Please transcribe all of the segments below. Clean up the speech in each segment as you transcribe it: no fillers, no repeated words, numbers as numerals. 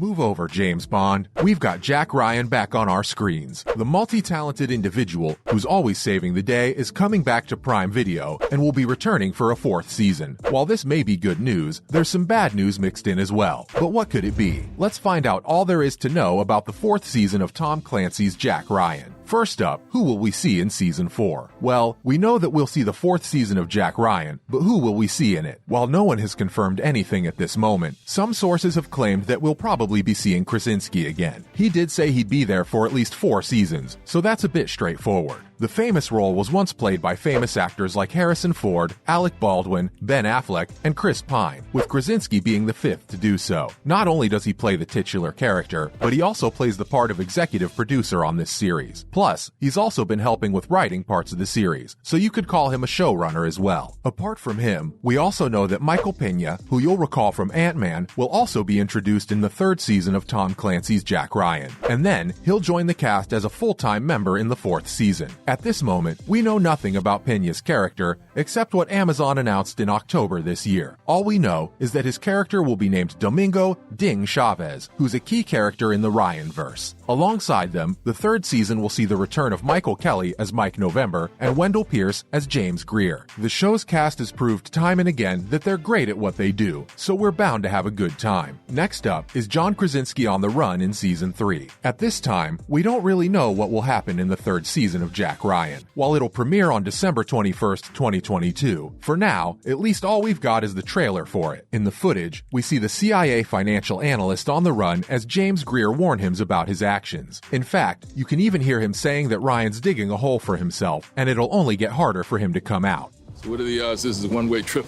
Move over, James Bond. We've got Jack Ryan back on our screens. The multi-talented individual who's always saving the day is coming back to Prime Video and will be returning for a 4th season. While this may be good news, there's some bad news mixed in as well. But what could it be? Let's find out all there is to know about the 4th season of Tom Clancy's Jack Ryan. First up, who will we see in Season 4? Well, we know that we'll see the 4th season of Jack Ryan, but who will we see in it? While no one has confirmed anything at this moment, some sources have claimed that we'll probably be seeing Krasinski again. He did say he'd be there for at least 4 seasons, so that's a bit straightforward. The famous role was once played by famous actors like Harrison Ford, Alec Baldwin, Ben Affleck, and Chris Pine, with Krasinski being the 5th to do so. Not only does he play the titular character, but he also plays the part of executive producer on this series. Plus, he's also been helping with writing parts of the series, so you could call him a showrunner as well. Apart from him, we also know that Michael Pena, who you'll recall from Ant-Man, will also be introduced in the 3rd season of Tom Clancy's Jack Ryan, and then he'll join the cast as a full-time member in the 4th season. At this moment, we know nothing about Pena's character except what Amazon announced in October this year. All we know is that his character will be named Domingo Ding Chavez, who's a key character in the Ryan-verse. Alongside them, the 3rd season will see the return of Michael Kelly as Mike November and Wendell Pierce as James Greer. The show's cast has proved time and again that they're great at what they do, so we're bound to have a good time. Next up is John Krasinski on the run in Season 3. At this time, we don't really know what will happen in the 3rd season of Jack Ryan. While it'll premiere on December 21st, 2022, for now, at least all we've got is the trailer for it. In the footage, we see the CIA financial analyst on the run as James Greer warns him about his actions. In fact, you can even hear him saying that Ryan's digging a hole for himself, and it'll only get harder for him to come out. So what are the odds this is a one-way trip?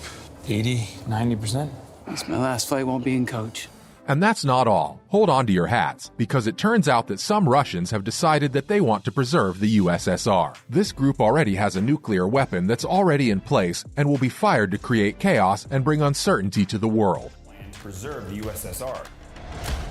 80, 90%. This my last fight won't be in coach. And that's not all. Hold on to your hats, because it turns out that some Russians have decided that they want to preserve the USSR. This group already has a nuclear weapon that's already in place and will be fired to create chaos and bring uncertainty to the world. Preserve the USSR.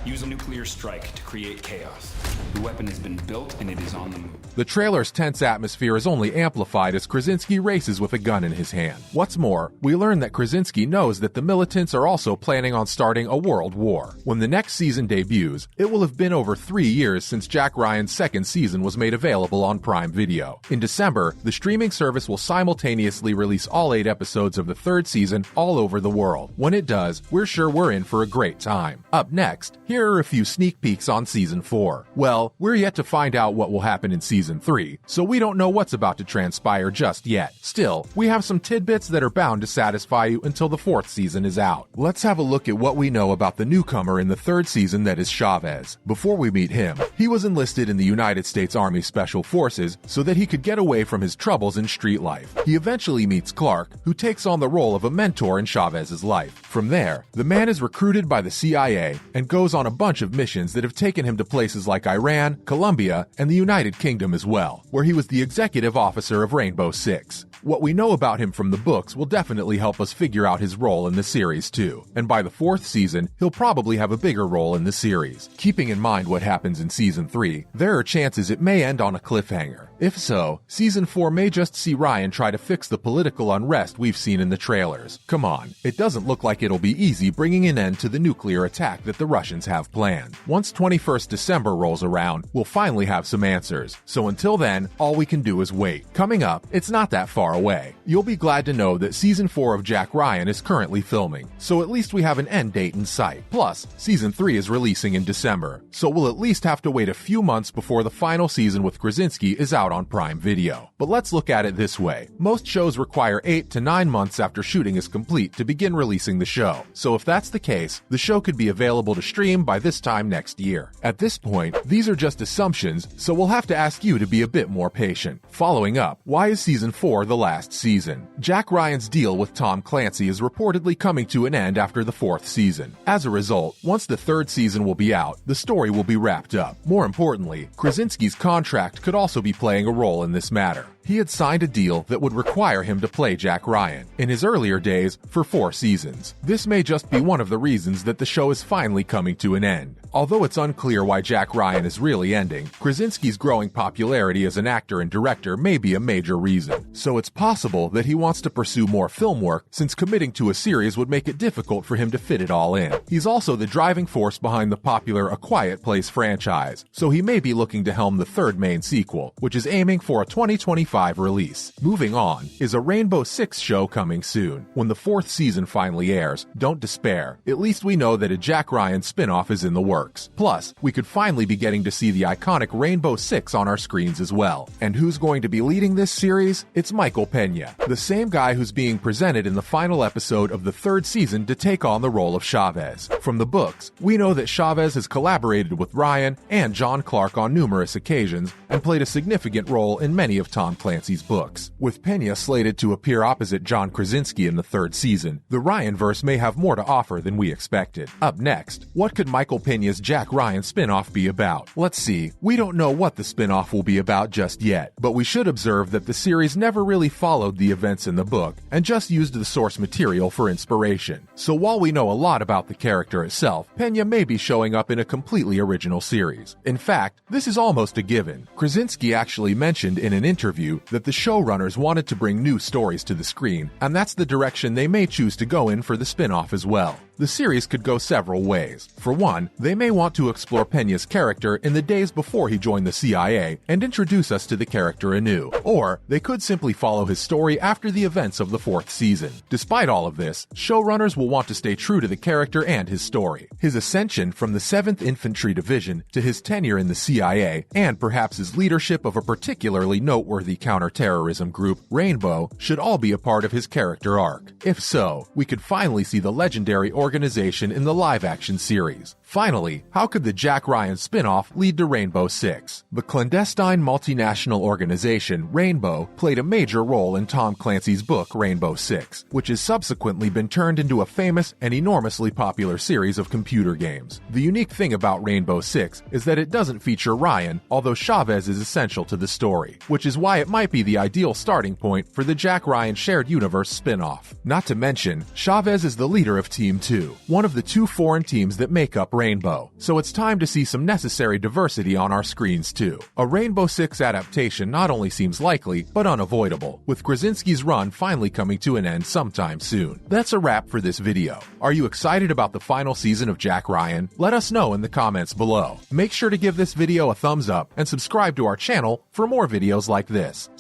Use a nuclear strike to create chaos. The weapon has been built and it is on the move. The trailer's tense atmosphere is only amplified as Krasinski races with a gun in his hand. What's more, we learn that Krasinski knows that the militants are also planning on starting a world war. When the next season debuts, it will have been over 3 years since Jack Ryan's 2nd season was made available on Prime Video. In December, the streaming service will simultaneously release all 8 episodes of the 3rd season all over the world. When it does, we're sure we're in for a great time. Up next, here are a few sneak peeks on Season 4. Well, we're yet to find out what will happen in Season 3, so we don't know what's about to transpire just yet. Still, we have some tidbits that are bound to satisfy you until the 4th season is out. Let's have a look at what we know about the newcomer in the 3rd season that is Chavez. Before we meet him, he was enlisted in the United States Army Special Forces so that he could get away from his troubles in street life. He eventually meets Clark, who takes on the role of a mentor in Chavez's life. From there, the man is recruited by the CIA and goes on a bunch of missions that have taken him to places like Iran, Colombia, and the United Kingdom as well, where he was the executive officer of Rainbow Six. What we know about him from the books will definitely help us figure out his role in the series too, and by the 4th season, he'll probably have a bigger role in the series. Keeping in mind what happens in Season 3, there are chances it may end on a cliffhanger. If so, Season 4 may just see Ryan try to fix the political unrest we've seen in the trailers. Come on, it doesn't look like it'll be easy bringing an end to the nuclear attack that the Russians have planned. Once 21st December rolls around, we'll finally have some answers. So until then, all we can do is wait. Coming up, it's not that far away. You'll be glad to know that Season 4 of Jack Ryan is currently filming, so at least we have an end date in sight. Plus, Season 3 is releasing in December, so we'll at least have to wait a few months before the final season with Krasinski is out on Prime Video. But let's look at it this way. Most shows require 8 to 9 months after shooting is complete to begin releasing the show, so if that's the case, the show could be available to stream by this time next year. At this point, these are just assumptions, so we'll have to ask you to be a bit more patient. Following up, why is Season 4 the last season? Jack Ryan's deal with Tom Clancy is reportedly coming to an end after the 4th season. As a result, once the 3rd season will be out, the story will be wrapped up. More importantly, Krasinski's contract could also be playing a role in this matter. He had signed a deal that would require him to play Jack Ryan, in his earlier days, for 4 seasons. This may just be one of the reasons that the show is finally coming to an end. Although it's unclear why Jack Ryan is really ending, Krasinski's growing popularity as an actor and director may be a major reason. So it's possible that he wants to pursue more film work, since committing to a series would make it difficult for him to fit it all in. He's also the driving force behind the popular A Quiet Place franchise, so he may be looking to helm the 3rd main sequel, which is aiming for a 2025 release. Moving on, is a Rainbow Six show coming soon. When the 4th season finally airs, don't despair. At least we know that a Jack Ryan spin-off is in the works. Plus, we could finally be getting to see the iconic Rainbow Six on our screens as well. And who's going to be leading this series? It's Michael Pena, the same guy who's being presented in the final episode of the 3rd season to take on the role of Chavez. From the books, we know that Chavez has collaborated with Ryan and John Clark on numerous occasions and played a significant role in many of Tom Clancy's books. With Pena slated to appear opposite John Krasinski in the 3rd season, the Ryanverse may have more to offer than we expected. Up next, what could Michael Pena's Jack Ryan spin-off be about? Let's see. We don't know what the spin-off will be about just yet, but we should observe that the series never really followed the events in the book and just used the source material for inspiration. So while we know a lot about the character itself, Pena may be showing up in a completely original series. In fact, this is almost a given. Krasinski actually mentioned in an interview that the showrunners wanted to bring new stories to the screen, and that's the direction they may choose to go in for the spin-off as well. The series could go several ways. For one, they may want to explore Pena's character in the days before he joined the CIA and introduce us to the character anew. Or, they could simply follow his story after the events of the 4th season. Despite all of this, showrunners will want to stay true to the character and his story. His ascension from the 7th Infantry Division to his tenure in the CIA, and perhaps his leadership of a particularly noteworthy counterterrorism group, Rainbow, should all be a part of his character arc. If so, we could finally see the legendary organization in the live-action series. Finally, how could the Jack Ryan spin-off lead to Rainbow Six? The clandestine multinational organization, Rainbow, played a major role in Tom Clancy's book Rainbow Six, which has subsequently been turned into a famous and enormously popular series of computer games. The unique thing about Rainbow Six is that it doesn't feature Ryan, although Chavez is essential to the story, which is why it might be the ideal starting point for the Jack Ryan shared universe spin-off. Not to mention, Chavez is the leader of Team 2, one of the 2 foreign teams that make up Rainbow, so it's time to see some necessary diversity on our screens too. A Rainbow Six adaptation not only seems likely, but unavoidable, with Krasinski's run finally coming to an end sometime soon. That's a wrap for this video. Are you excited about the final season of Jack Ryan? Let us know in the comments below. Make sure to give this video a thumbs up and subscribe to our channel for more videos like this.